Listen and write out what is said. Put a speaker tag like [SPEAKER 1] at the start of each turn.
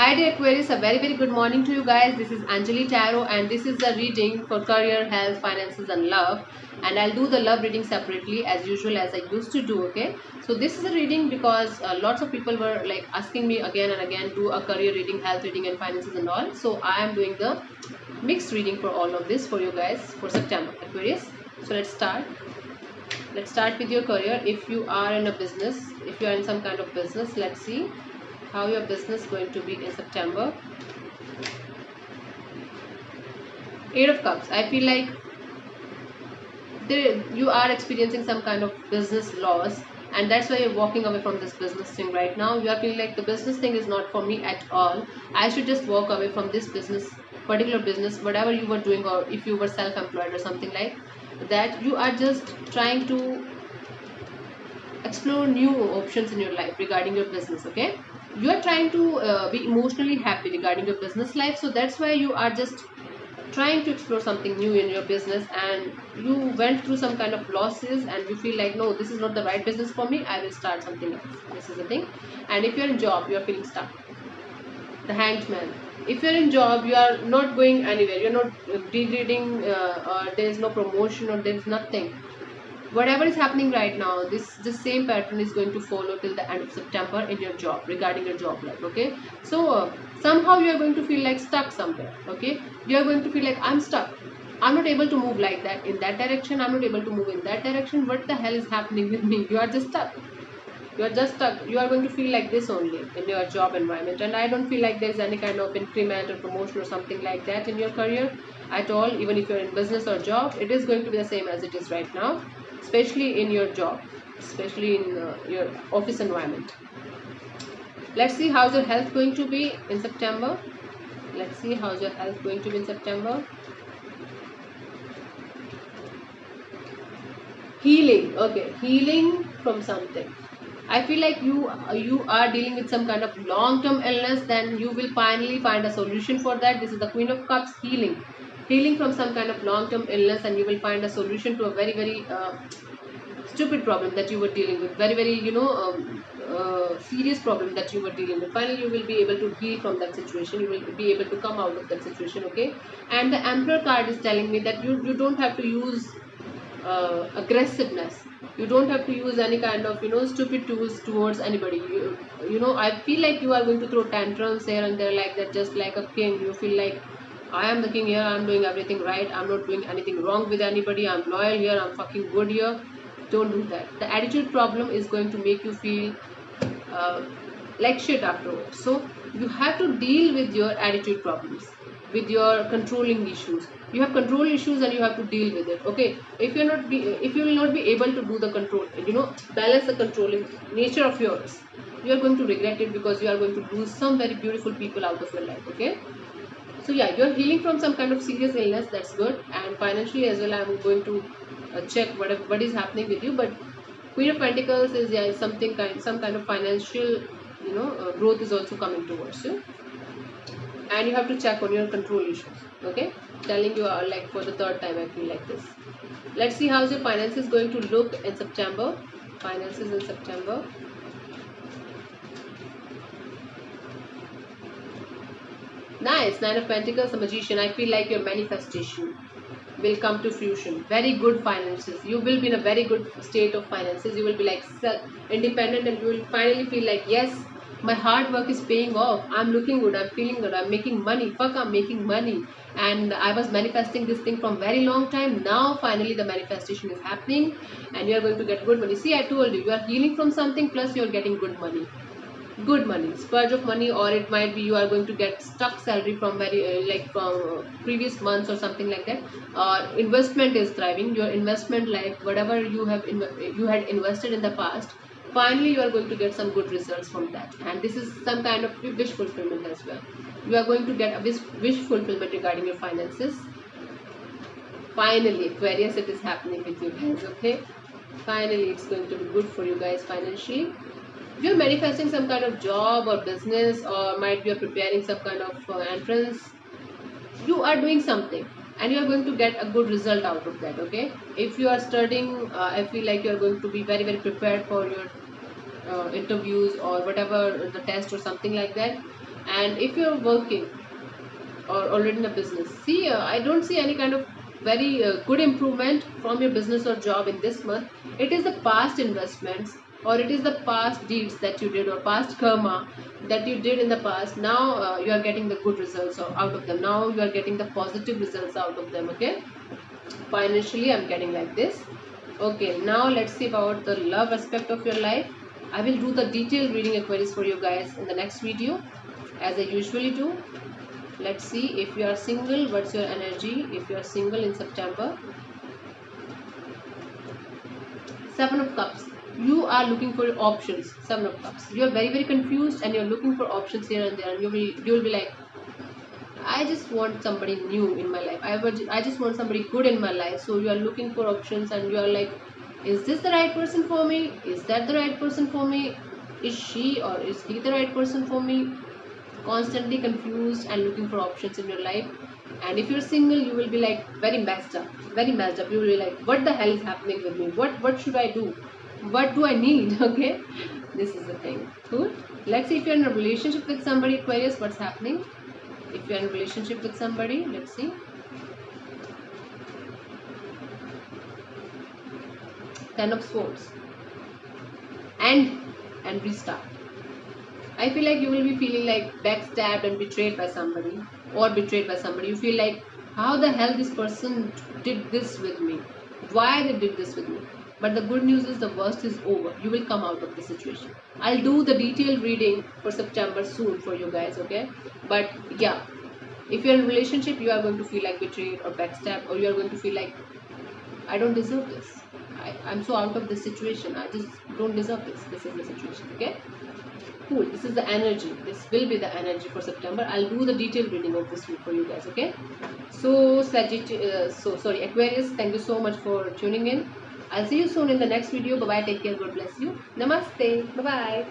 [SPEAKER 1] Hi dear Aquarius, a very good morning to you guys. This is Anjali Tarot and this is the reading for career, health, finances and love. And I'll do the love reading separately as usual as I used to do, okay? So this is a reading because lots of people were like asking me again and again, do a career reading, health reading and finances and all. So I am doing the mixed reading for all of this for you guys for September, Aquarius. So let's start. Let's start with your career. If you are in a business, if you are in some kind of business, let's see how your business going to be in September. Eight of Cups. I feel like you are experiencing some kind of business loss, and that's why you're walking away from this business thing right now. You are feeling like the business thing is not for me at all. I should just walk away from this business, particular business, whatever you were doing, or if you were self-employed or something like that. You are just trying to explore new options in your life regarding your business, okay? You are trying to be emotionally happy regarding your business life, so that's why you are just trying to explore something new in your business, and you went through some kind of losses and you feel like, no, this is not the right business for me, I will start something else. This is the thing. And if you're in job, you're feeling stuck. The Hanged Man. If you're in job, you are not going anywhere, you're not degrading, or there is no promotion or there is nothing. Whatever is happening right now, this same pattern is going to follow till the end of September in your job, regarding your job life, okay? So somehow you are going to feel like stuck somewhere, okay? You are going to feel like, I'm stuck, I'm not able to move like that in that direction, I'm not able to move in that direction. What the hell is happening with me? You are just stuck. You are just stuck. You are going to feel like this only in your job environment, and I don't feel like there's any kind of increment or promotion or something like that in your career at all. Even if you're in business or job, it is going to be the same as it is right now, especially in your job, especially in your office environment. Let's see how's your health going to be in September. Let's see how's your health going to be in September. Healing. Okay, healing from something. I feel like you are dealing with some kind of long-term illness, then you will finally find a solution for that. This is the Queen of Cups. Healing from some kind of long-term illness, and you will find a solution to a very stupid problem that you were dealing with, very serious problem that you were dealing with. Finally you will be able to heal from that situation, you will be able to come out of that situation, okay? And the Emperor card is telling me that you don't have to use aggressiveness. You don't have to use any kind of stupid tools towards anybody. I feel like you are going to throw tantrums here and there like that, just like a king. You feel like, I am the king here, I'm doing everything right, I'm not doing anything wrong with anybody, I'm loyal here, I'm fucking good here. Don't do that. The attitude problem is going to make you feel uh, like shit afterwards. So you have to deal with your attitude problems, with your controlling issues. You have control issues and you have to deal with it, okay? If if you will not be able to do the control, balance the controlling nature of yours, you are going to regret it, because you are going to lose some very beautiful people out of your life, okay? So yeah, you're healing from some kind of serious illness, that's good. And financially as well, I'm going to check what is happening with you. But Queen of Pentacles is, yeah, some kind of financial growth is also coming towards you. And you have to check on your control issues, okay? Telling you like for the third time, I feel like this. Let's see how's your finances going to look in September. Finances in September. Nice. Nine of Pentacles, a Magician. I feel like your manifestation will come to fruition. Very good finances. You will be in a very good state of finances. You will be like independent, and you will finally feel like, yes, my hard work is paying off. I'm looking good. I'm feeling good. I'm making money. Fuck, I'm making money. And I was manifesting this thing from very long time. Now finally the manifestation is happening, and you are going to get good money. See, I told you, you are healing from something, plus you are getting good money, spurge of money. Or it might be you are going to get stuck salary from very from previous months or something like that. Or investment is thriving, your investment, like whatever you had invested in the past, finally you are going to get some good results from that. And this is some kind of wish fulfillment as well. You are going to get a wish fulfillment regarding your finances. Finally, Aquarius, it is happening with you guys, okay? Finally it's going to be good for you guys financially. You're manifesting some kind of job or business, or might be you're preparing some kind of entrance. You are doing something, and you are going to get a good result out of that, okay? If you are studying, I feel like you are going to be very prepared for your interviews or whatever, the test or something like that. And if you're working or already in a business, see, I don't see any kind of very good improvement from your business or job in this month. It is the past investments, or it is the past deeds that you did, or past karma that you did in the past. Now you are getting the good results out of them. Now you are getting the positive results out of them. Okay, financially I'm getting like this. Okay, now let's see about the love aspect of your life. I will do the detailed reading Aquarius for you guys in the next video, as I usually do. Let's see, if you are single, what's your energy if you are single in September? Seven of Cups. You are looking for options. Seven of Cups. You are very confused, and you're looking for options here and there, and you will be like, I just want somebody new in my life. I just want somebody good in my life. So you are looking for options, and you are like, is this the right person for me? Is that the right person for me? Is she or is he the right person for me? Constantly confused and looking for options in your life. And if you're single, you will be like very messed up, you will be like, what the hell is happening with me? What should I do? What do I need? Okay, this is the thing. Cool. Let's see, if you're in a relationship with somebody, Aquarius, what's happening? If you're in a relationship with somebody, let's see. Ten of Swords. And restart. I feel like you will be feeling like backstabbed and betrayed by somebody, or betrayed by somebody. You feel like, how the hell this person did this with me? Why they did this with me? But the good news is the worst is over. You will come out of the situation. I'll do the detailed reading for September soon for you guys, okay? But yeah, if you're in a relationship, you are going to feel like betrayed or backstabbed, or you are going to feel like, I don't deserve this. I'm so out of this situation. I just don't deserve this. This is the situation, okay? Cool. This is the energy. This will be the energy for September. I'll do the detailed reading of this week for you guys, okay? So, Aquarius, thank you so much for tuning in. I'll see you soon in the next video. Bye-bye. Take care. God bless you. Namaste. Bye-bye.